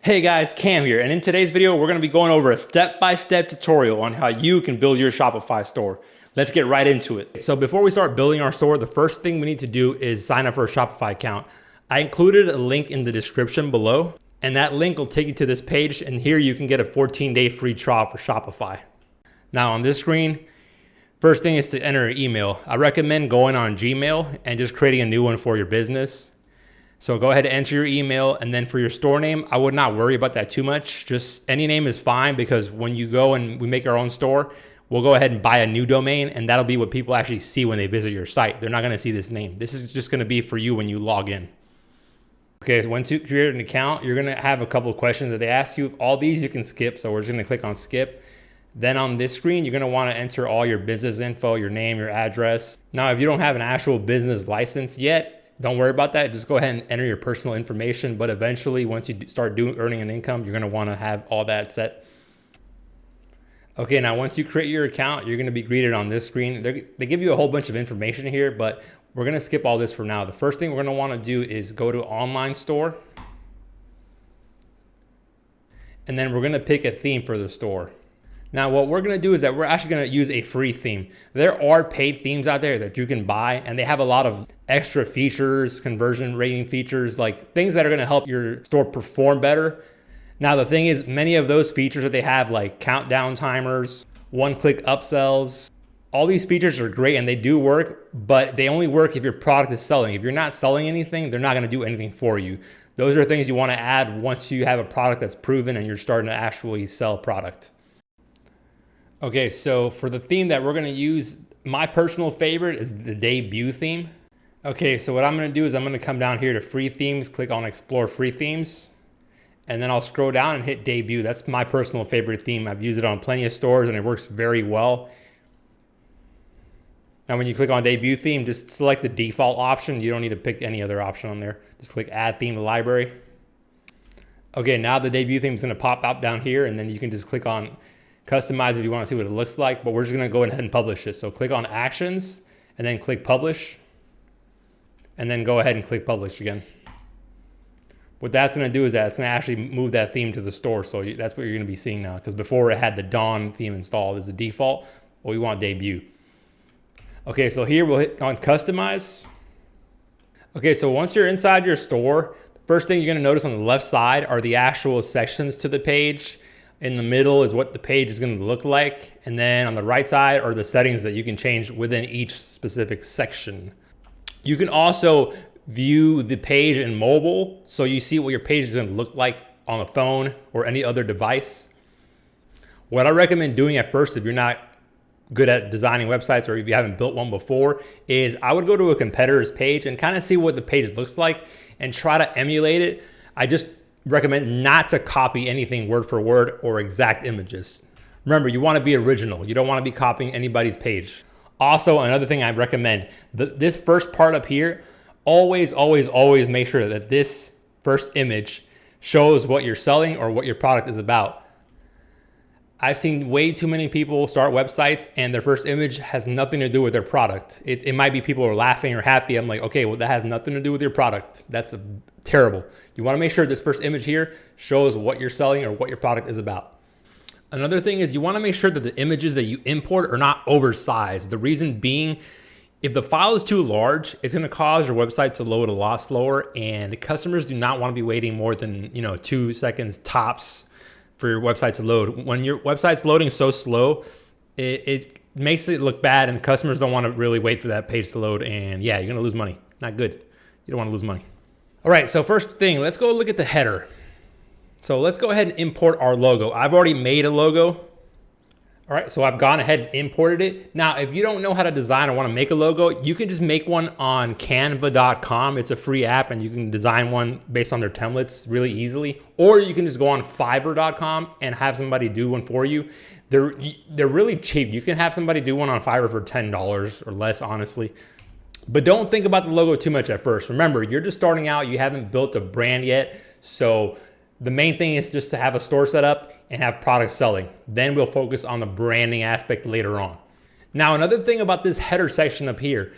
Hey guys, Cam here, and in today's video, we're gonna be going over a step-by-step tutorial on how you can build your Shopify store. Let's get right into it. So before we start building our store, the first thing we need to do is sign up for a Shopify account. I included a link in the description below, and that link will take you to this page, and here you can get a 14-day free trial for Shopify. Now on this screen, first thing is to enter an email. I recommend going on Gmail and just creating a new one for your business. So go ahead and enter your email, and then for your store name, I would not worry about that too much. Just any name is fine, because when you go and we make our own store, we'll go ahead and buy a new domain, and that'll be what people actually see when they visit your site. They're not gonna see this name. This is just gonna be for you when you log in. Okay, so once you create an account, you're gonna have a couple of questions that they ask you. All these you can skip, so we're just gonna click on skip. Then on this screen, you're gonna wanna enter all your business info, your name, your address. Now, if you don't have an actual business license yet, don't worry about that. Just go ahead and enter your personal information. But eventually, once you start earning an income, you're gonna wanna have all that set. Okay, now once you create your account, you're gonna be greeted on this screen. They give you a whole bunch of information here, but we're gonna skip all this for now. The first thing we're gonna wanna do is go to online store. And then we're gonna pick a theme for the store. Now, what we're gonna do is that we're actually gonna use a free theme. There are paid themes out there that you can buy, and they have a lot of extra features, conversion rating features, like things that are gonna help your store perform better. Now, the thing is, many of those features that they have, like countdown timers, one-click upsells, all these features are great and they do work, but they only work if your product is selling. If you're not selling anything, they're not gonna do anything for you. Those are things you wanna add once you have a product that's proven and you're starting to actually sell product. Okay, so for the theme that we're gonna use, my personal favorite is the debut theme. Okay, so what I'm gonna do is I'm gonna come down here to free themes, click on explore free themes, and then I'll scroll down and hit debut. That's my personal favorite theme. I've used it on plenty of stores and it works very well. Now when you click on debut theme, just select the default option. You don't need to pick any other option on there. Just click add theme to library. Okay, now the debut theme is gonna pop up down here, and then you can just click on customize if you want to see what it looks like, but we're just going to go ahead and publish it. So click on actions and then click publish, and then go ahead and click publish again. What that's going to do is that it's going to actually move that theme to the store. So that's what you're going to be seeing now, because before it had the Dawn theme installed as a default, but we want debut. Okay, so here we'll hit on customize. Okay, so once you're inside your store, the first thing you're going to notice on the left side are the actual sections to the page. In the middle is what the page is going to look like. And then on the right side are the settings that you can change within each specific section. You can also view the page in mobile, so you see what your page is going to look like on a phone or any other device. What I recommend doing at first, if you're not good at designing websites or if you haven't built one before, is I would go to a competitor's page and kind of see what the page looks like and try to emulate it. I just recommend not to copy anything word for word or exact images. Remember, you want to be original. You don't want to be copying anybody's page. Also, another thing I recommend, this first part up here, always make sure that this first image shows what you're selling or what your product is about. I've seen way too many people start websites and their first image has nothing to do with their product. It might be people are laughing or happy. I'm like, okay, well, that has nothing to do with your product. That's terrible. You want to make sure this first image here shows what you're selling or what your product is about. Another thing is you want to make sure that the images that you import are not oversized. The reason being, if the file is too large, it's going to cause your website to load a lot slower, and customers do not want to be waiting more than 2 seconds tops for your website to load. When your website's loading so slow, it makes it look bad, and customers don't want to really wait for that page to load, and yeah, you're going to lose money. Not good. You don't want to lose money. All right, so first thing, let's go look at the header. So let's go ahead and import our logo. I've already made a logo. All right, so I've gone ahead and imported it. Now, if you don't know how to design or want to make a logo, you can just make one on canva.com. It's a free app and you can design one based on their templates really easily. Or you can just go on fiverr.com and have somebody do one for you. They're really cheap. You can have somebody do one on Fiverr for $10 or less, honestly. But don't think about the logo too much at first. Remember, you're just starting out. You haven't built a brand yet. So the main thing is just to have a store set up and have products selling. Then we'll focus on the branding aspect later on. Now, another thing about this header section up here,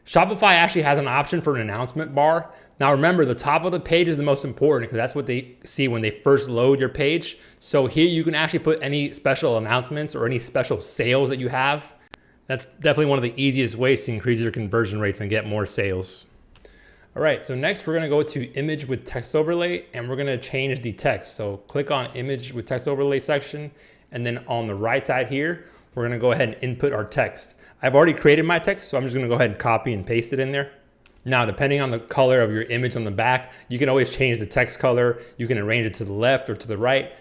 Shopify actually has an option for an announcement bar. Now remember, the top of the page is the most important because that's what they see when they first load your page. So here you can actually put any special announcements or any special sales that you have. That's definitely one of the easiest ways to increase your conversion rates and get more sales. All right, so next we're gonna go to image with text overlay and we're gonna change the text. So click on image with text overlay section, and then on the right side here, we're gonna go ahead and input our text. I've already created my text, so I'm just gonna go ahead and copy and paste it in there. Now, depending on the color of your image on the back, you can always change the text color. You can arrange it to the left or to the right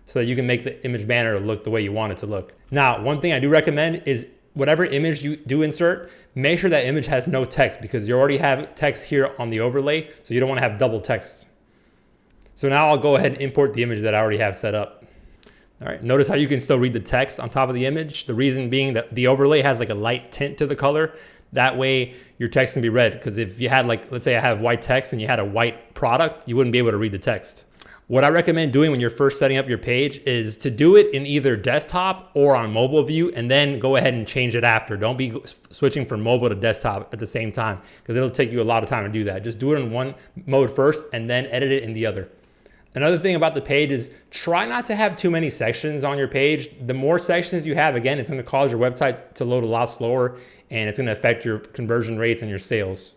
so that you can make the image banner look the way you want it to look. Now, one thing I do recommend is whatever image you do insert, make sure that image has no text because you already have text here on the overlay, so you don't wanna have double text. So now I'll go ahead and import the image that I already have set up. All right, notice how you can still read the text on top of the image. The reason being that the overlay has like a light tint to the color. That way your text can be read, because if you had like, let's say I have white text and you had a white product, you wouldn't be able to read the text. What I recommend doing when you're first setting up your page is to do it in either desktop or on mobile view, and then go ahead and change it after. Don't be switching from mobile to desktop at the same time, because it'll take you a lot of time to do that. Just do it in one mode first and then edit it in the other. Another thing about the page is try not to have too many sections on your page. The more sections you have, again, it's going to cause your website to load a lot slower, and it's going to affect your conversion rates and your sales.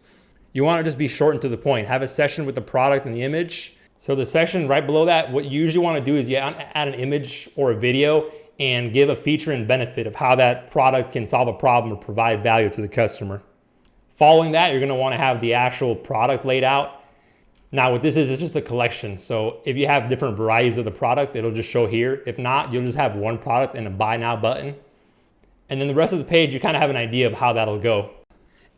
You want to just be short and to the point. Have a section with the product and the image. So the section right below that, what you usually want to do is you add an image or a video and give a feature and benefit of how that product can solve a problem or provide value to the customer. Following that, you're going to want to have the actual product laid out. Now what this is, it's just a collection. So if you have different varieties of the product, it'll just show here. If not, you'll just have one product and a buy now button. And then the rest of the page, you kind of have an idea of how that'll go.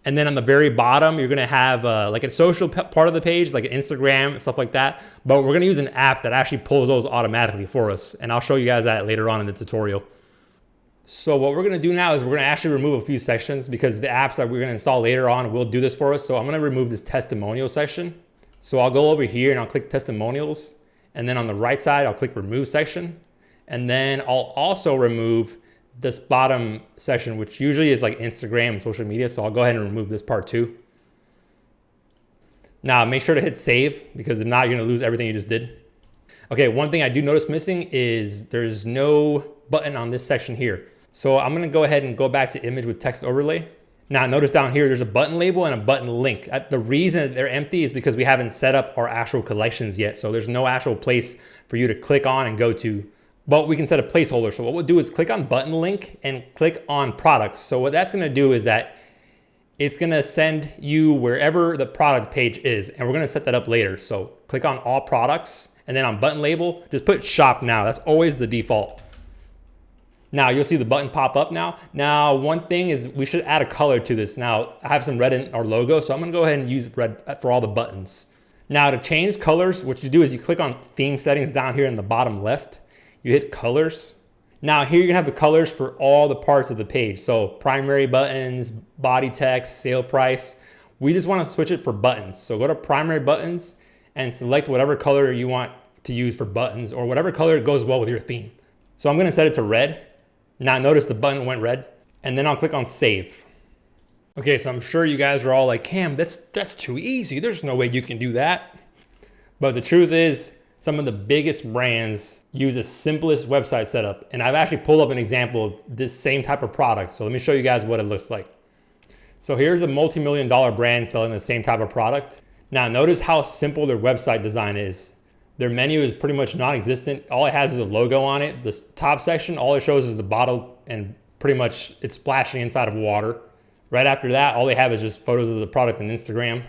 And then on the very bottom, you're gonna have like a social part of the page, like an Instagram, stuff like that. But we're gonna use an app that actually pulls those automatically for us. And I'll show you guys that later on in the tutorial. So what we're gonna do now is we're gonna actually remove a few sections, because the apps that we're gonna install later on will do this for us. So I'm gonna remove this testimonial section. So I'll go over here and I'll click testimonials. And then on the right side, I'll click remove section. And then I'll also remove this bottom section, which usually is like Instagram and social media. So I'll go ahead and remove this part too. Now make sure to hit save, because if not, you're gonna lose everything you just did. Okay, one thing I do notice missing is there's no button on this section here. So I'm gonna go ahead and go back to image with text overlay. Now notice down here, there's a button label and a button link. The reason they're empty is because we haven't set up our actual collections yet. So there's no actual place for you to click on and go to, but we can set a placeholder. So what we'll do is click on button link and click on products. So what that's gonna do is that it's gonna send you wherever the product page is, and we're gonna set that up later. So click on all products, and then on button label, just put shop now. That's always the default. Now you'll see the button pop up now. Now, one thing is we should add a color to this. Now I have some red in our logo, so I'm gonna go ahead and use red for all the buttons. Now to change colors, what you do is you click on theme settings down here in the bottom left. You hit colors. Now here you're gonna have the colors for all the parts of the page. So primary buttons, body text, sale price. We just wanna switch it for buttons. So go to primary buttons and select whatever color you want to use for buttons, or whatever color goes well with your theme. So I'm gonna set it to red. Now notice the button went red, and then I'll click on save. Okay, so I'm sure you guys are all like, Cam, that's too easy. There's no way you can do that. But the truth is, some of the biggest brands use the simplest website setup. And I've actually pulled up an example of this same type of product. So let me show you guys what it looks like. So here's a multi-million-dollar brand selling the same type of product. Now notice how simple their website design is. Their menu is pretty much non-existent. All it has is a logo on it. This top section, all it shows is the bottle, and pretty much it's splashing inside of water. Right after that, all they have is just photos of the product on Instagram.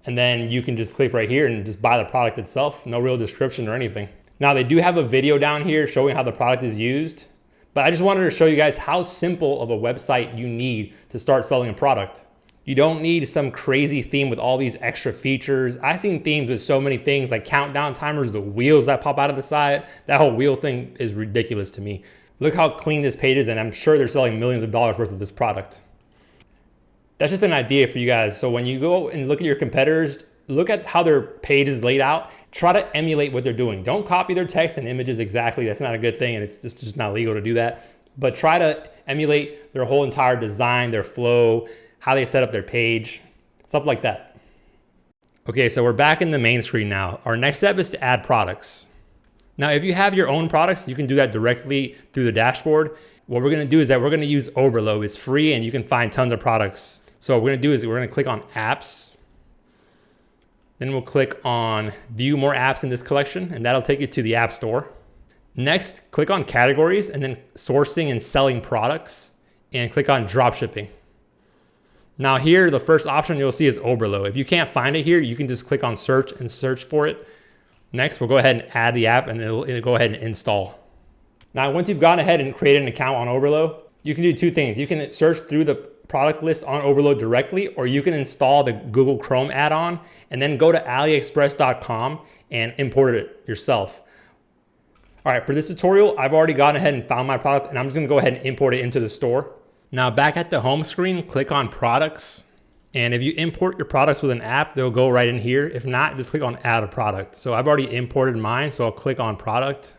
And then you can just click right here and just buy the product itself. No real description or anything. Now they do have a video down here showing how the product is used, but I just wanted to show you guys how simple of a website you need to start selling a product. You don't need some crazy theme with all these extra features. I've seen themes with so many things like countdown timers, the wheels that pop out of the side. That whole wheel thing is ridiculous to me. Look how clean this page is, and I'm sure they're selling millions of dollars worth of this product. That's just an idea for you guys. So when you go and look at your competitors, look at how their page is laid out. Try to emulate what they're doing. Don't copy their text and images exactly. That's not a good thing, and it's just not legal to do that. But try to emulate their whole entire design, their flow, how they set up their page, stuff like that. Okay, so we're back in the main screen now. Our next step is to add products. Now, if you have your own products, you can do that directly through the dashboard. What we're gonna do is that we're gonna use Oberlo. It's free and you can find tons of products. So what we're gonna do is we're gonna click on apps. Then we'll click on view more apps in this collection, and that'll take you to the App Store. Next, click on categories and then sourcing and selling products, and click on dropshipping. Now here, the first option you'll see is Oberlo. If you can't find it here, you can just click on search and search for it. Next, we'll go ahead and add the app and it'll go ahead and install. Now, once you've gone ahead and created an account on Oberlo, you can do two things. You can search through the product list on Oberlo directly, or you can install the Google Chrome add-on and then go to aliexpress.com and import it yourself. All right, for this tutorial, I've already gone ahead and found my product, and I'm just gonna go ahead and import it into the store. Now back at the home screen, click on products. And if you import your products with an app, they'll go right in here. If not, just click on add a product. So I've already imported mine, so I'll click on product.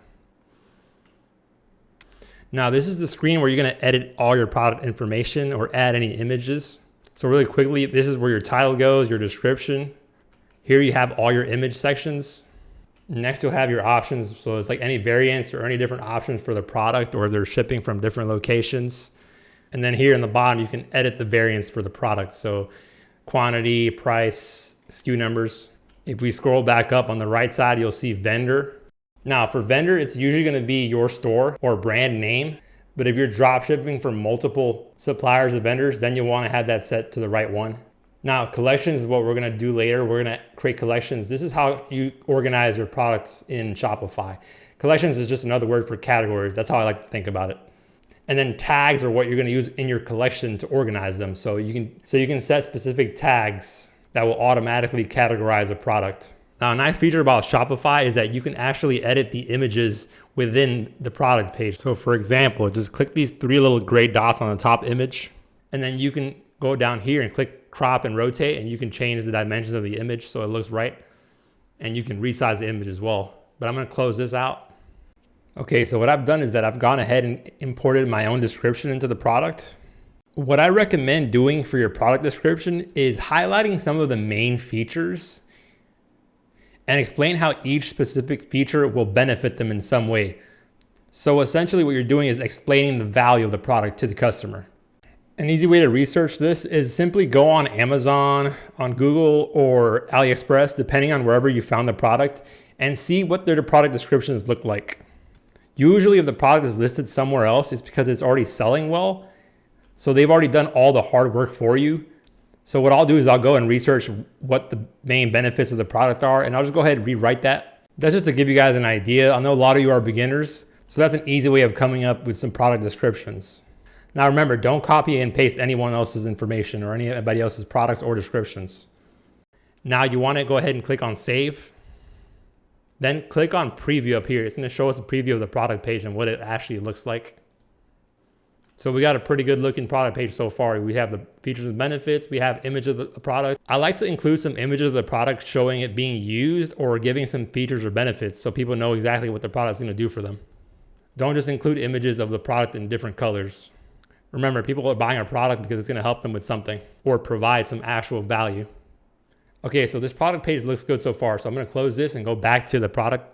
Now this is the screen where you're gonna edit all your product information or add any images. So really quickly, this is where your title goes, your description. Here you have all your image sections. Next you'll have your options. So it's like any variants or any different options for the product, or if they're shipping from different locations. And then here in the bottom, you can edit the variants for the product. So quantity, price, SKU numbers. If we scroll back up on the right side, you'll see vendor. Now for vendor, it's usually gonna be your store or brand name. But if you're drop shipping from multiple suppliers or vendors, then you'll wanna have that set to the right one. Now collections is what we're gonna do later. We're gonna create collections. This is how you organize your products in Shopify. Collections is just another word for categories. That's how I like to think about it. And then tags are what you're gonna use in your collection to organize them. So you can set specific tags that will automatically categorize a product. Now, a nice feature about Shopify is that you can actually edit the images within the product page. So for example, just click these three little gray dots on the top image, and then you can go down here and click crop and rotate, and you can change the dimensions of the image so it looks right. And you can resize the image as well. But I'm gonna close this out. Okay, so what I've done is that I've gone ahead and imported my own description into the product. What I recommend doing for your product description is highlighting some of the main features and explain how each specific feature will benefit them in some way. So essentially what you're doing is explaining the value of the product to the customer. An easy way to research this is simply go on Amazon, on Google, or AliExpress, depending on wherever you found the product, and see what their product descriptions look like. Usually if the product is listed somewhere else, it's because it's already selling well. So they've already done all the hard work for you. So what I'll do is I'll go and research what the main benefits of the product are, and I'll just go ahead and rewrite that. That's just to give you guys an idea. I know a lot of you are beginners, so that's an easy way of coming up with some product descriptions. Now remember, don't copy and paste anyone else's information or anybody else's products or descriptions. Now you want to go ahead and click on save. Then click on preview up here. It's going to show us a preview of the product page and what it actually looks like. So we got a pretty good looking product page so far. We have the features and benefits. We have images of the product. I like to include some images of the product showing it being used or giving some features or benefits so people know exactly what the product's going to do for them. Don't just include images of the product in different colors. Remember, people are buying a product because it's going to help them with something or provide some actual value. Okay, so this product page looks good so far. So I'm going to close this and go back to the product.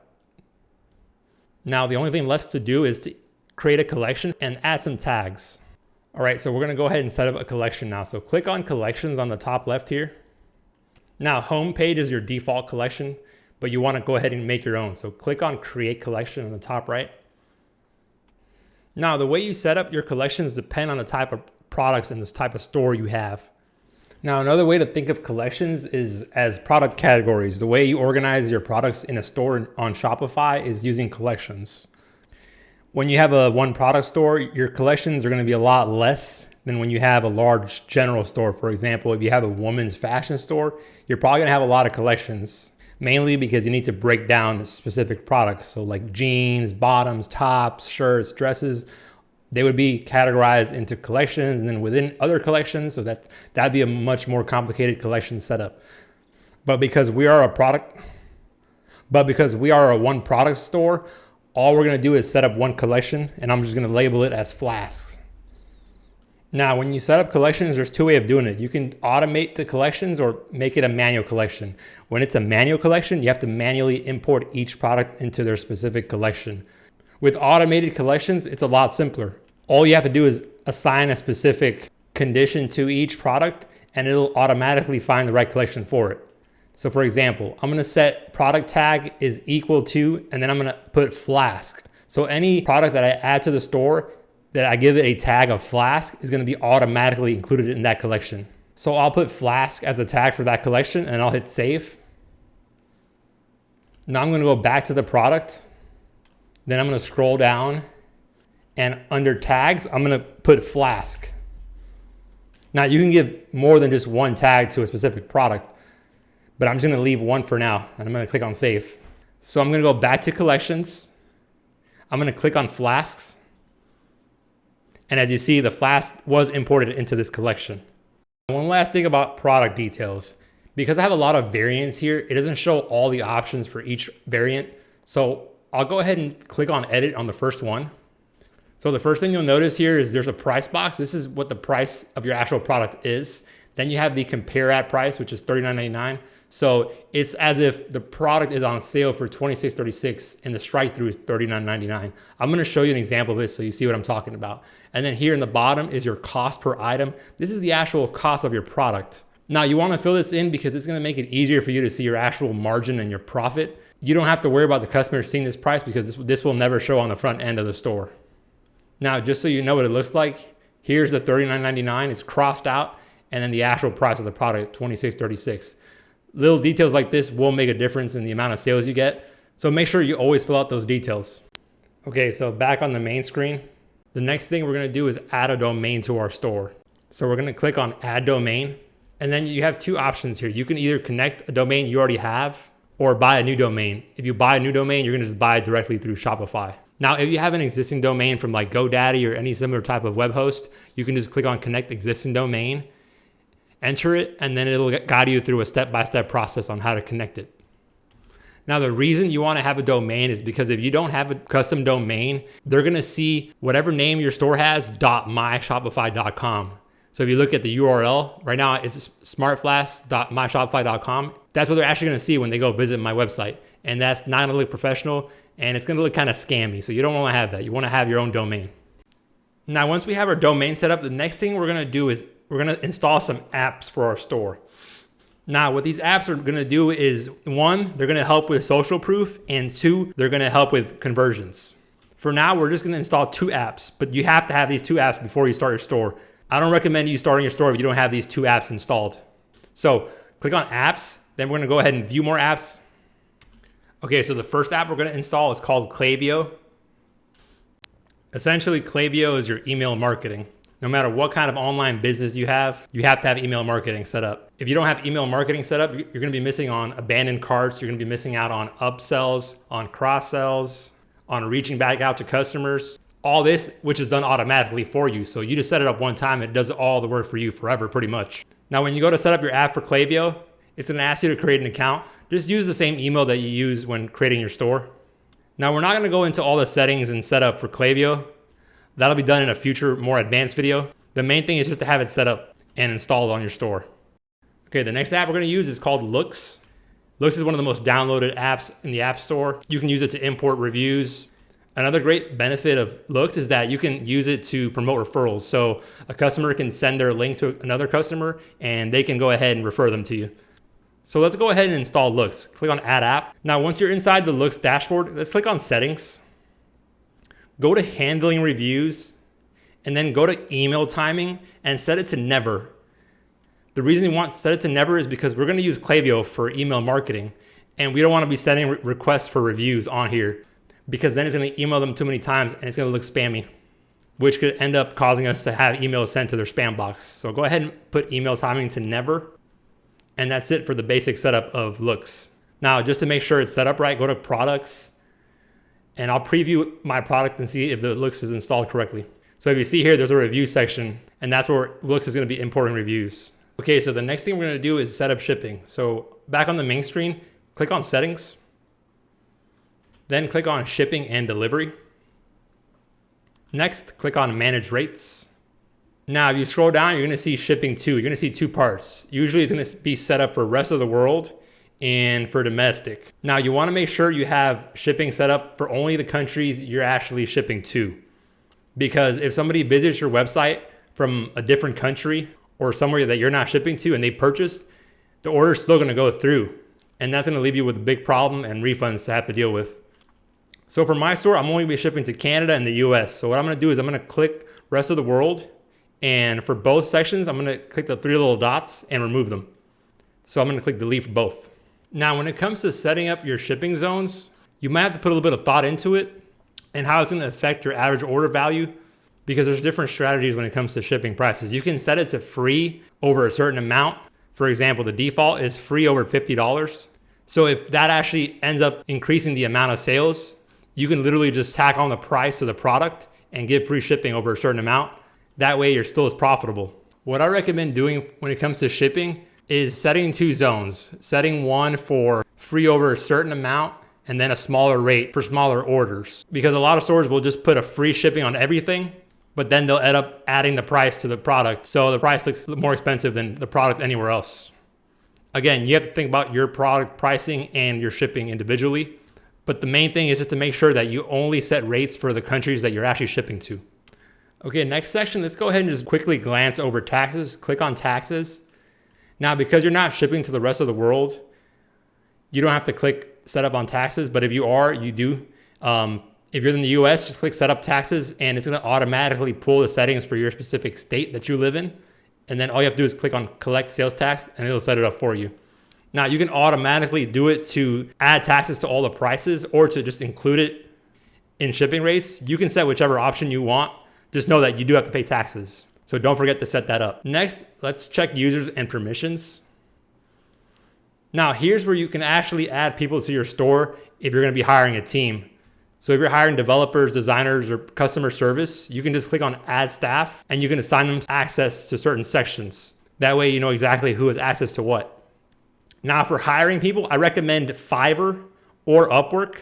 Now, the only thing left to do is to create a collection and add some tags. All right, so we're going to go ahead and set up a collection now. So click on collections on the top left here. Now, home page is your default collection, but you want to go ahead and make your own. So click on create collection on the top right. Now, the way you set up your collections depend on the type of products and this type of store you have. Now, another way to think of collections is as product categories. The way you organize your products in a store on Shopify is using collections. When you have a one product store, your collections are going to be a lot less than when you have a large general store. For example, if you have a women's fashion store, you're probably going to have a lot of collections, mainly because you need to break down specific products. So like jeans, bottoms, tops, shirts, dresses, they would be categorized into collections and then within other collections. So that'd be a much more complicated collection setup. But because we are a one product store, all we're gonna do is set up one collection, and I'm just gonna label it as flasks. Now, when you set up collections, there's two ways of doing it. You can automate the collections or make it a manual collection. When it's a manual collection, you have to manually import each product into their specific collection. With automated collections, it's a lot simpler. All you have to do is assign a specific condition to each product and it'll automatically find the right collection for it. So for example, I'm gonna set product tag is equal to, and then I'm gonna put flask. So any product that I add to the store that I give it a tag of flask is gonna be automatically included in that collection. So I'll put flask as a tag for that collection and I'll hit save. Now I'm gonna go back to the product. Then I'm gonna scroll down and under tags, I'm gonna put flask. Now you can give more than just one tag to a specific product, but I'm just gonna leave one for now and I'm gonna click on save. So I'm gonna go back to collections. I'm gonna click on flasks. And as you see, the flask was imported into this collection. One last thing about product details. Because I have a lot of variants here, it doesn't show all the options for each variant. So I'll go ahead and click on edit on the first one. So the first thing you'll notice here is there's a price box. This is what the price of your actual product is. Then you have the compare at price, which is $39.99. So it's as if the product is on sale for $26.36 and the strike through is $39.99. I'm gonna show you an example of this so you see what I'm talking about. And then here in the bottom is your cost per item. This is the actual cost of your product. Now you wanna fill this in because it's gonna make it easier for you to see your actual margin and your profit. You don't have to worry about the customer seeing this price because this will never show on the front end of the store. Now, just so you know what it looks like, here's the $39.99, it's crossed out, and then the actual price of the product, $26.36. Little details like this will make a difference in the amount of sales you get. So make sure you always fill out those details. Okay, so back on the main screen, the next thing we're gonna do is add a domain to our store. So we're gonna click on add domain, and then you have two options here. You can either connect a domain you already have or buy a new domain. If you buy a new domain, you're gonna just buy it directly through Shopify. Now, if you have an existing domain from like GoDaddy or any similar type of web host, you can just click on connect existing domain, enter it, and then it'll guide you through a step-by-step process on how to connect it. Now, the reason you want to have a domain is because if you don't have a custom domain, they're going to see whatever name your store has, .myshopify.com. So if you look at the URL, right now it's smartflask.myshopify.com. That's what they're actually going to see when they go visit my website. And that's not going to look professional and it's going to look kind of scammy. So you don't want to have that. You want to have your own domain. Now, once we have our domain set up, the next thing we're going to do is we're going to install some apps for our store. Now, what these apps are going to do is, one, they're going to help with social proof, and two, they're going to help with conversions. For now, we're just going to install two apps, but you have to have these two apps before you start your store. I don't recommend you starting your store if you don't have these two apps installed. So click on apps, then we're going to go ahead and view more apps. Okay, so the first app we're going to install is called Klaviyo. Essentially, Klaviyo is your email marketing. No matter what kind of online business you have to have email marketing set up. If you don't have email marketing set up, you're going to be missing on abandoned carts. You're going to be missing out on upsells, on cross sells, on reaching back out to customers. All this, which is done automatically for you. So you just set it up one time. It does all the work for you forever, pretty much. Now, when you go to set up your app for Klaviyo, it's going to ask you to create an account. Just use the same email that you use when creating your store. Now, we're not going to go into all the settings and setup for Klaviyo. That'll be done in a future, more advanced video. The main thing is just to have it set up and installed on your store. Okay, the next app we're gonna use is called Loox. Loox is one of the most downloaded apps in the App Store. You can use it to import reviews. Another great benefit of Loox is that you can use it to promote referrals. So a customer can send their link to another customer and they can go ahead and refer them to you. So let's go ahead and install Loox. Click on Add App. Now, once you're inside the Loox dashboard, let's click on Settings. Go to handling reviews and then go to email timing and set it to never. The reason you want to set it to never is because we're going to use Klaviyo for email marketing and we don't want to be sending requests for reviews on here because then it's going to email them too many times and it's going to look spammy, which could end up causing us to have emails sent to their spam box. So go ahead and put email timing to never. And that's it for the basic setup of Loox. Now, just to make sure it's set up right, go to products. And I'll preview my product and see if the Loox is installed correctly. So if you see here, there's a review section and that's where Loox is gonna be importing reviews. Okay, so the next thing we're gonna do is set up shipping. So back on the main screen, click on settings, then click on shipping and delivery. Next, click on manage rates. Now, if you scroll down, you're gonna see shipping to. You're gonna see two parts. Usually it's gonna be set up for rest of the world and for domestic. Now, you wanna make sure you have shipping set up for only the countries you're actually shipping to. Because if somebody visits your website from a different country or somewhere that you're not shipping to and they purchase, the order's still gonna go through. And that's gonna leave you with a big problem and refunds to have to deal with. So for my store, I'm only gonna be shipping to Canada and the US. So what I'm gonna do is I'm gonna click rest of the world. And for both sections, I'm gonna click the three little dots and remove them. So I'm gonna click delete for both. Now, when it comes to setting up your shipping zones, you might have to put a little bit of thought into it and how it's gonna affect your average order value, because there's different strategies when it comes to shipping prices. You can set it to free over a certain amount. For example, the default is free over $50. So if that actually ends up increasing the amount of sales, you can literally just tack on the price to the product and give free shipping over a certain amount. That way you're still as profitable. What I recommend doing when it comes to shipping is setting two zones. Setting one for free over a certain amount and then a smaller rate for smaller orders. Because a lot of stores will just put a free shipping on everything, but then they'll end up adding the price to the product. So the price looks more expensive than the product anywhere else. Again, you have to think about your product pricing and your shipping individually. But the main thing is just to make sure that you only set rates for the countries that you're actually shipping to. Okay, next section, let's go ahead and just quickly glance over taxes. Click on taxes. Now, because you're not shipping to the rest of the world, you don't have to click set up on taxes, but if you are, you do. If you're in the US, just click set up taxes and it's gonna automatically pull the settings for your specific state that you live in. And then all you have to do is click on collect sales tax and it'll set it up for you. Now, you can automatically do it to add taxes to all the prices or to just include it in shipping rates. You can set whichever option you want. Just know that you do have to pay taxes. So don't forget to set that up. Next, let's check users and permissions. Now, here's where you can actually add people to your store if you're gonna be hiring a team. So if you're hiring developers, designers, or customer service, you can just click on add staff and you can assign them access to certain sections. That way you know exactly who has access to what. Now, for hiring people, I recommend Fiverr or Upwork.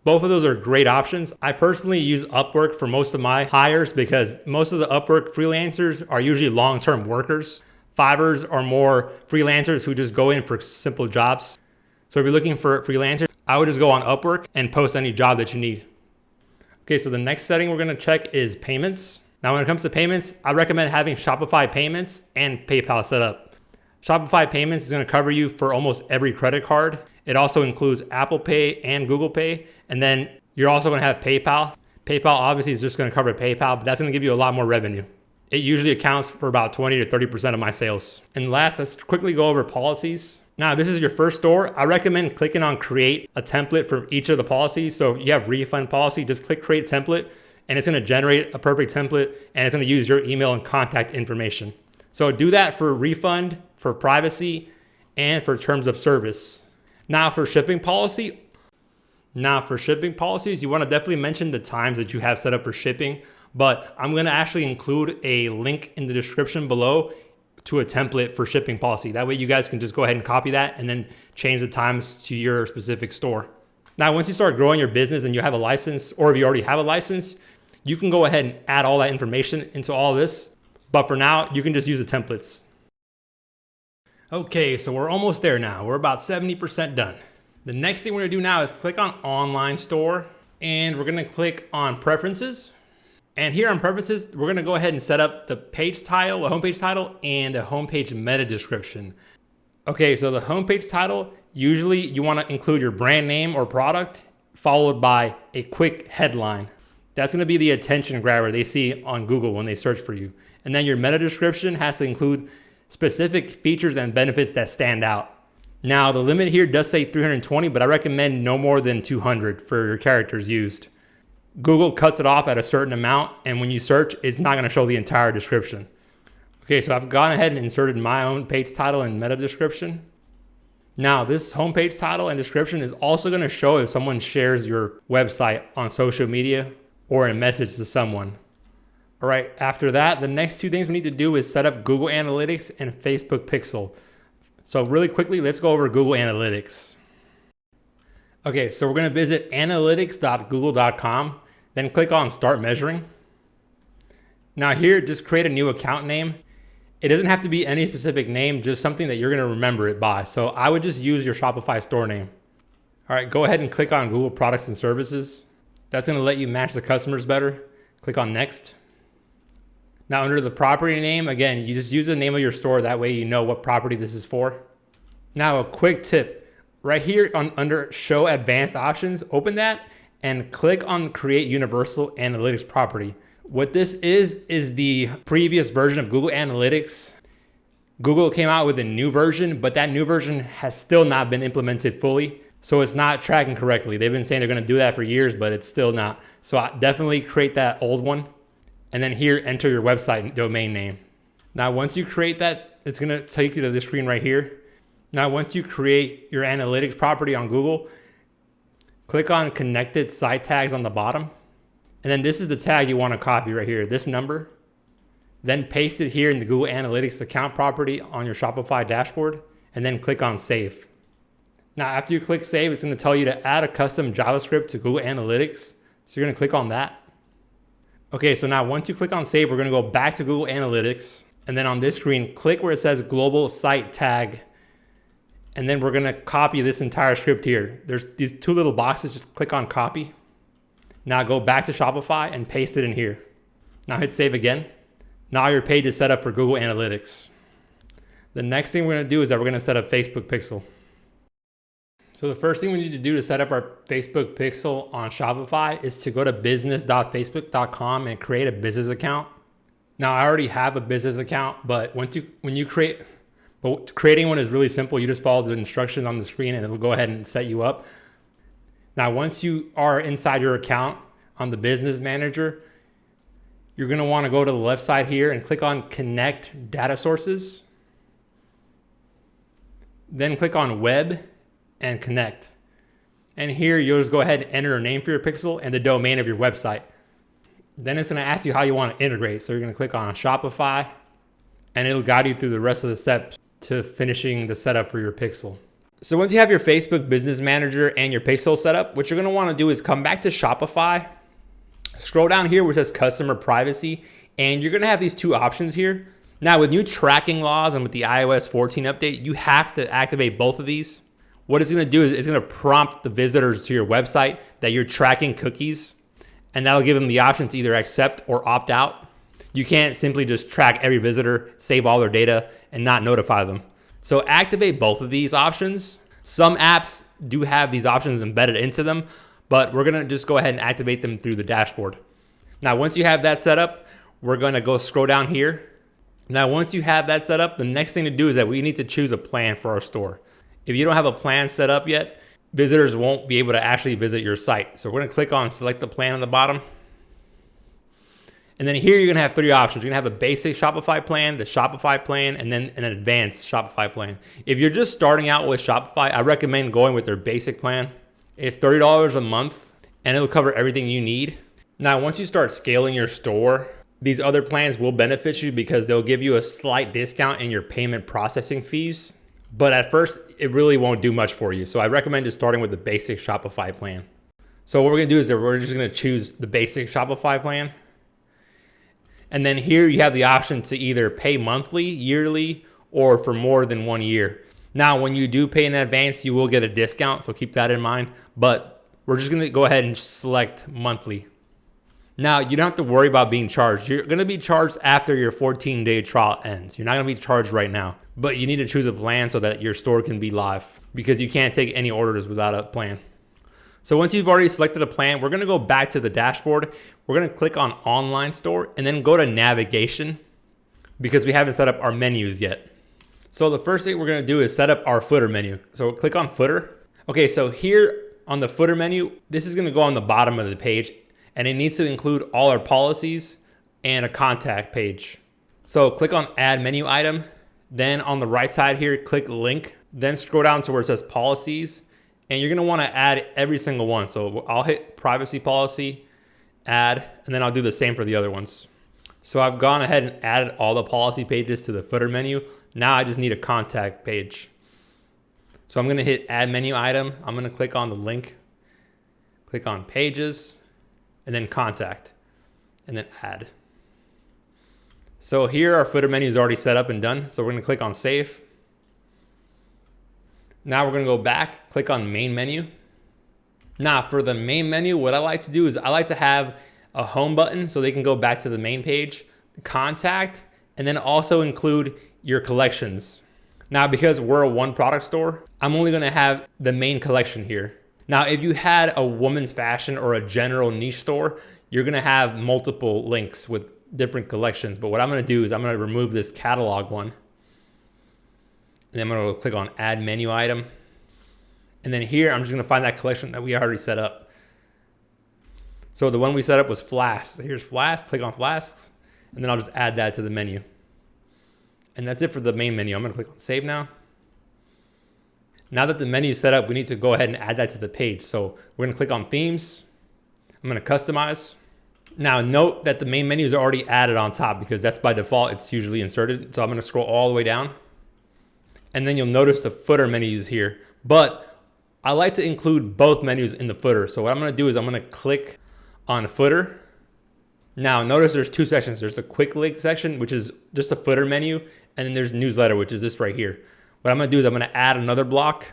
Both of those are great options. I personally use Upwork for most of my hires because most of the Upwork freelancers are usually long-term workers. Fiverrs are more freelancers who just go in for simple jobs. So if you're looking for freelancers, I would just go on Upwork and post any job that you need. Okay, so the next setting we're gonna check is payments. Now, when it comes to payments, I recommend having Shopify payments and PayPal set up. Shopify payments is gonna cover you for almost every credit card. It also includes Apple Pay and Google Pay. And then you're also gonna have PayPal. PayPal obviously is just gonna cover PayPal, but that's gonna give you a lot more revenue. It usually accounts for about 20 to 30% of my sales. And last, let's quickly go over policies. Now, this is your first store. I recommend clicking on create a template for each of the policies. So if you have refund policy, just click create template and it's gonna generate a perfect template and it's gonna use your email and contact information. So do that for refund, for privacy, and for terms of service. Now for shipping policies, you want to definitely mention the times that you have set up for shipping, but I'm going to actually include a link in the description below to a template for shipping policy. That way you guys can just go ahead and copy that and then change the times to your specific store. Now, once you start growing your business and you have a license, or if you already have a license, you can go ahead and add all that information into all of this. But for now, you can just use the templates. Okay, so we're almost there now. We're about 70% done. The next thing we're gonna do now is click on online store and we're gonna click on preferences. And here on preferences, we're gonna go ahead and set up the page title, the homepage title, and the homepage meta description. Okay, so the homepage title, usually you wanna include your brand name or product, followed by a quick headline. That's gonna be the attention grabber they see on Google when they search for you. And then your meta description has to include specific features and benefits that stand out. Now, the limit here does say 320, but I recommend no more than 200 for your characters used. Google cuts it off at a certain amount, and when you search, it's not gonna show the entire description. Okay, so I've gone ahead and inserted my own page title and meta description. Now, this homepage title and description is also gonna show if someone shares your website on social media or a message to someone. All right, after that, the next two things we need to do is set up Google Analytics and Facebook Pixel. So really quickly, let's go over Google Analytics. Okay, so we're gonna visit analytics.google.com, then click on Start Measuring. Now here, just create a new account name. It doesn't have to be any specific name, just something that you're gonna remember it by. So I would just use your Shopify store name. All right, go ahead and click on Google Products and Services. That's gonna let you match the customers better. Click on Next. Now under the property name, again, you just use the name of your store. That way you know what property this is for. Now a quick tip, right here under Show Advanced Options, open that and click on Create Universal Analytics Property. What this is the previous version of Google Analytics. Google came out with a new version, but that new version has still not been implemented fully. So it's not tracking correctly. They've been saying they're gonna do that for years, but it's still not. So I definitely create that old one. And then here, enter your website domain name. Now, once you create that, it's gonna take you to this screen right here. Now, once you create your analytics property on Google, click on connected site tags on the bottom. And then this is the tag you wanna copy right here, this number. Then paste it here in the Google Analytics account property on your Shopify dashboard, and then click on Save. Now, after you click Save, it's gonna tell you to add a custom JavaScript to Google Analytics. So you're gonna click on that. Okay, so now once you click on Save, we're gonna go back to Google Analytics. And then on this screen, click where it says Global Site Tag. And then we're gonna copy this entire script here. There's these two little boxes, just click on Copy. Now go back to Shopify and paste it in here. Now hit Save again. Now your page is set up for Google Analytics. The next thing we're gonna do is that we're gonna set up Facebook Pixel. So the first thing we need to do to set up our Facebook Pixel on Shopify is to go to business.facebook.com and create a business account. Now I already have a business account, but creating one is really simple. You just follow the instructions on the screen and it'll go ahead and set you up. Now, once you are inside your account on the business manager, you're gonna wanna go to the left side here and click on Connect Data Sources. Then click on Web and Connect. And here you'll just go ahead and enter a name for your pixel and the domain of your website. Then it's gonna ask you how you wanna integrate. So you're gonna click on Shopify and it'll guide you through the rest of the steps to finishing the setup for your pixel. So once you have your Facebook Business Manager and your pixel set up, what you're gonna wanna do is come back to Shopify, scroll down here where it says Customer Privacy, and you're gonna have these two options here. Now with new tracking laws and with the iOS 14 update, you have to activate both of these. What it's gonna do is it's gonna prompt the visitors to your website that you're tracking cookies, and that'll give them the options to either accept or opt out. You can't simply just track every visitor, save all their data, and not notify them. So activate both of these options. Some apps do have these options embedded into them, but we're gonna just go ahead and activate them through the dashboard. Now, once you have that set up, we're gonna go scroll down here. Now, once you have that set up, the next thing to do is that we need to choose a plan for our store. If you don't have a plan set up yet, visitors won't be able to actually visit your site. So we're gonna click on select the plan on the bottom. And then here you're gonna have three options. You're gonna have the basic Shopify plan, the Shopify plan, and then an advanced Shopify plan. If you're just starting out with Shopify, I recommend going with their basic plan. It's $30 a month and it'll cover everything you need. Now, once you start scaling your store, these other plans will benefit you because they'll give you a slight discount in your payment processing fees. But at first, it really won't do much for you. So I recommend just starting with the basic Shopify plan. So what we're gonna do is that we're just gonna choose the basic Shopify plan. And then here you have the option to either pay monthly, yearly, or for more than 1 year. Now, when you do pay in advance, you will get a discount, so keep that in mind. But we're just gonna go ahead and select monthly. Now, you don't have to worry about being charged. You're gonna be charged after your 14-day trial ends. You're not gonna be charged right now, but you need to choose a plan so that your store can be live because you can't take any orders without a plan. So once you've already selected a plan, we're gonna go back to the dashboard. We're gonna click on Online Store and then go to Navigation because we haven't set up our menus yet. So the first thing we're gonna do is set up our footer menu. So click on Footer. Okay, so here on the footer menu, this is gonna go on the bottom of the page and it needs to include all our policies and a contact page. So click on Add Menu Item. Then on the right side here, click Link. Then scroll down to where it says Policies. And you're gonna wanna add every single one. So I'll hit Privacy Policy, Add, and then I'll do the same for the other ones. So I've gone ahead and added all the policy pages to the footer menu. Now I just need a contact page. So I'm gonna hit Add Menu Item. I'm gonna click on the link, click on Pages, and then Contact, and then Add. So here our footer menu is already set up and done. So we're gonna click on save. Now we're gonna go back, click on main menu. Now for the main menu, what I like to do is I like to have a home button so they can go back to the main page, contact, and then also include your collections. Now, because we're a one product store, I'm only gonna have the main collection here. Now, if you had a women's fashion or a general niche store, you're gonna have multiple links with different collections. But what I'm gonna do is I'm gonna remove this catalog one. And then I'm gonna click on add menu item. And then here, I'm just gonna find that collection that we already set up. So the one we set up was flasks. So here's flasks, click on flasks, and then I'll just add that to the menu. And that's it for the main menu. I'm gonna click on save now. Now that the menu is set up, we need to go ahead and add that to the page. So we're gonna click on themes. I'm gonna customize. Now note that the main menu is already added on top because that's by default, it's usually inserted. So I'm gonna scroll all the way down. And then you'll notice the footer menu is here. But I like to include both menus in the footer. So what I'm gonna do is I'm gonna click on footer. Now notice there's two sections. There's the quick link section, which is just a footer menu. And then there's newsletter, which is this right here. What I'm gonna do is I'm gonna add another block,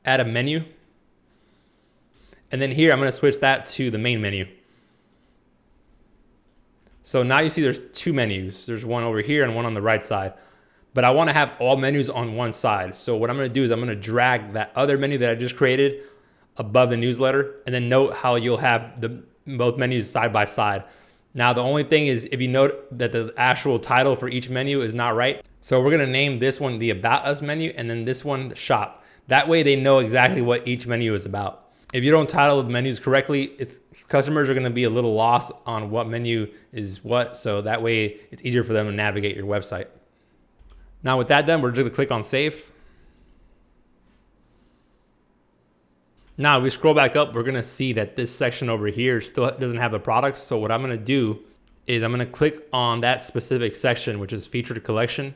add a menu. And then here I'm gonna switch that to the main menu. So now you see there's two menus. There's one over here and one on the right side. But I wanna have all menus on one side. So what I'm gonna do is I'm gonna drag that other menu that I just created above the newsletter, and then note how you'll have both menus side by side. Now the only thing is if you note that the actual title for each menu is not right. So we're gonna name this one the About Us menu and then this one the Shop. That way they know exactly what each menu is about. If you don't title the menus correctly, customers are gonna be a little lost on what menu is what. So that way it's easier for them to navigate your website. Now with that done, we're just gonna click on save. Now we scroll back up, we're gonna see that this section over here still doesn't have the products. So what I'm gonna do is I'm gonna click on that specific section, which is featured collection.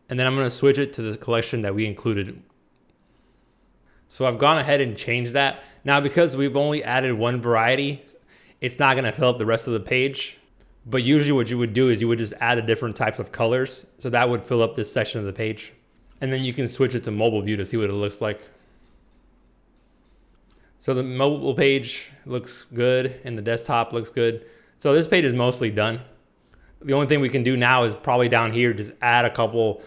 And then I'm gonna switch it to the collection that we included. So I've gone ahead and changed that. Now because we've only added one variety, it's not gonna fill up the rest of the page. But usually what you would do is you would just add the different types of colors. So that would fill up this section of the page. And then you can switch it to mobile view to see what it looks like. So the mobile page looks good and the desktop looks good. So this page is mostly done. The only thing we can do now is probably down here, just add a couple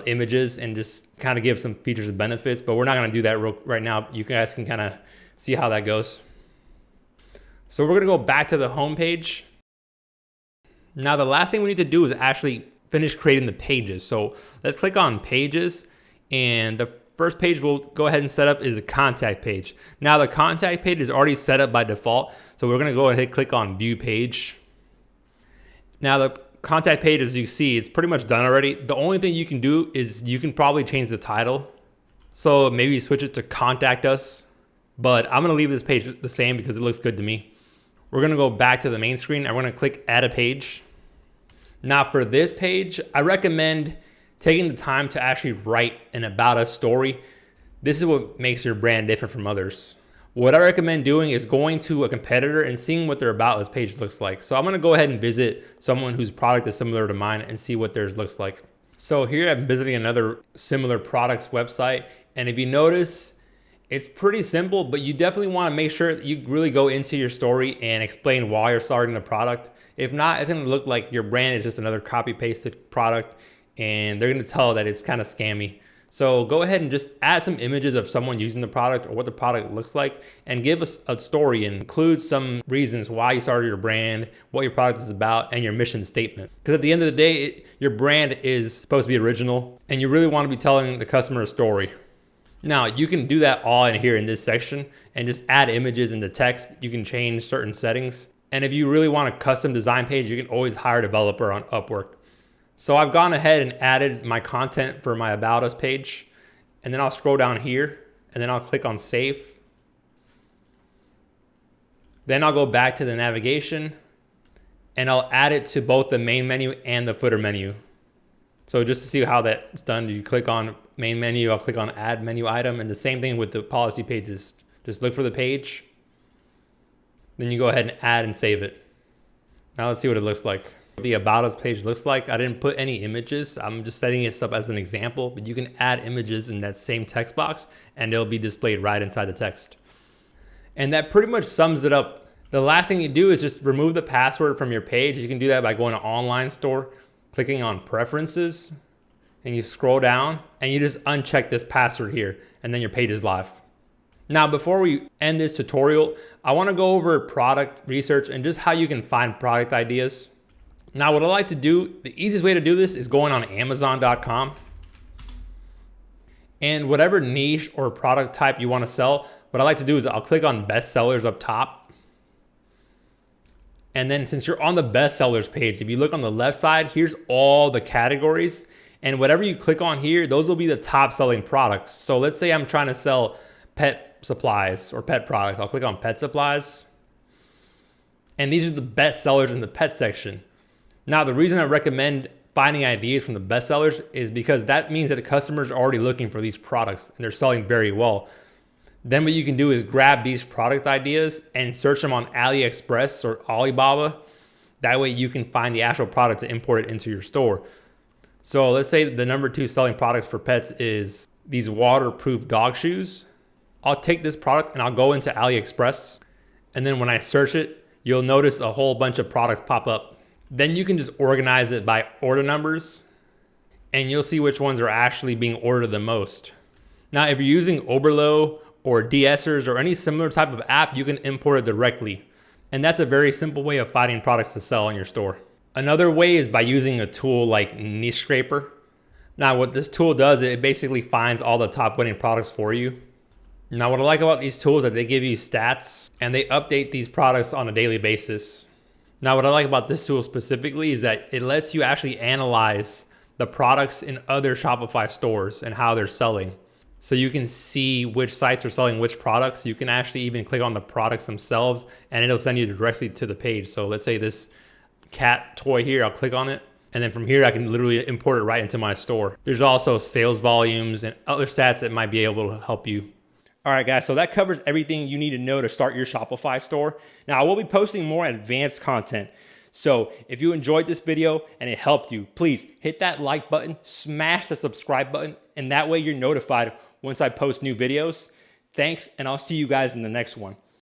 images and just kind of give some features and benefits, but we're not gonna do that right now. You guys can kind of see how that goes. So we're gonna go back to the home page. Now the last thing we need to do is actually finish creating the pages. So let's click on pages, and the first page we'll go ahead and set up is a contact page. Now the contact page is already set up by default. So we're gonna go ahead and click on view page. Now the contact page, as you see, it's pretty much done already. The only thing you can do is you can probably change the title. So maybe switch it to contact us, but I'm gonna leave this page the same because it looks good to me. We're gonna go back to the main screen and we're gonna click add a page. Now for this page, I recommend taking the time to actually write an about us story. This is what makes your brand different from others. What I recommend doing is going to a competitor and seeing what their about us page looks like. So I'm gonna go ahead and visit someone whose product is similar to mine and see what theirs looks like. So here I'm visiting another similar products website. And if you notice, it's pretty simple, but you definitely wanna make sure that you really go into your story and explain why you're starting the product. If not, it's gonna look like your brand is just another copy pasted product and they're gonna tell that it's kind of scammy. So go ahead and just add some images of someone using the product or what the product looks like and give us a story and include some reasons why you started your brand, what your product is about, and your mission statement. Because at the end of the day, your brand is supposed to be original and you really want to be telling the customer a story. Now you can do that all in here in this section and just add images into text. You can change certain settings. And if you really want a custom design page, you can always hire a developer on Upwork. So I've gone ahead and added my content for my About Us page. And then I'll scroll down here and then I'll click on save. Then I'll go back to the navigation and I'll add it to both the main menu and the footer menu. So just to see how that's done, you click on main menu, I'll click on add menu item, and the same thing with the policy pages. Just look for the page, then you go ahead and add and save it. Now let's see what it looks like. The About Us page looks like. I didn't put any images. I'm just setting this up as an example, but you can add images in that same text box and they'll be displayed right inside the text. And that pretty much sums it up. The last thing you do is just remove the password from your page. You can do that by going to Online Store, clicking on Preferences, and you scroll down and you just uncheck this password here, and then your page is live. Now, before we end this tutorial, I want to go over product research and just how you can find product ideas. Now, what I like to do, the easiest way to do this is going on Amazon.com. And whatever niche or product type you want to sell, what I like to do is I'll click on best sellers up top. And then since you're on the best sellers page, if you look on the left side, here's all the categories. And whatever you click on here, those will be the top selling products. So let's say I'm trying to sell pet supplies or pet products. I'll click on pet supplies. And these are the best sellers in the pet section. Now, the reason I recommend finding ideas from the best sellers is because that means that the customers are already looking for these products and they're selling very well. Then what you can do is grab these product ideas and search them on AliExpress or Alibaba. That way you can find the actual product to import it into your store. So let's say the number 2 selling products for pets is these waterproof dog shoes. I'll take this product and I'll go into AliExpress. And then when I search it, you'll notice a whole bunch of products pop up. Then you can just organize it by order numbers and you'll see which ones are actually being ordered the most. Now, if you're using Oberlo or de-essers or any similar type of app, you can import it directly. And that's a very simple way of finding products to sell in your store. Another way is by using a tool like Niche Scraper. Now, what this tool does, it basically finds all the top winning products for you. Now, what I like about these tools is that they give you stats and they update these products on a daily basis. Now, what I like about this tool specifically is that it lets you actually analyze the products in other Shopify stores and how they're selling. So you can see which sites are selling which products. You can actually even click on the products themselves and it'll send you directly to the page. So let's say this cat toy here, I'll click on it. And then from here, I can literally import it right into my store. There's also sales volumes and other stats that might be able to help you. All right, guys, so that covers everything you need to know to start your Shopify store. Now, I will be posting more advanced content. So if you enjoyed this video and it helped you, please hit that like button, smash the subscribe button, and that way you're notified once I post new videos. Thanks, and I'll see you guys in the next one.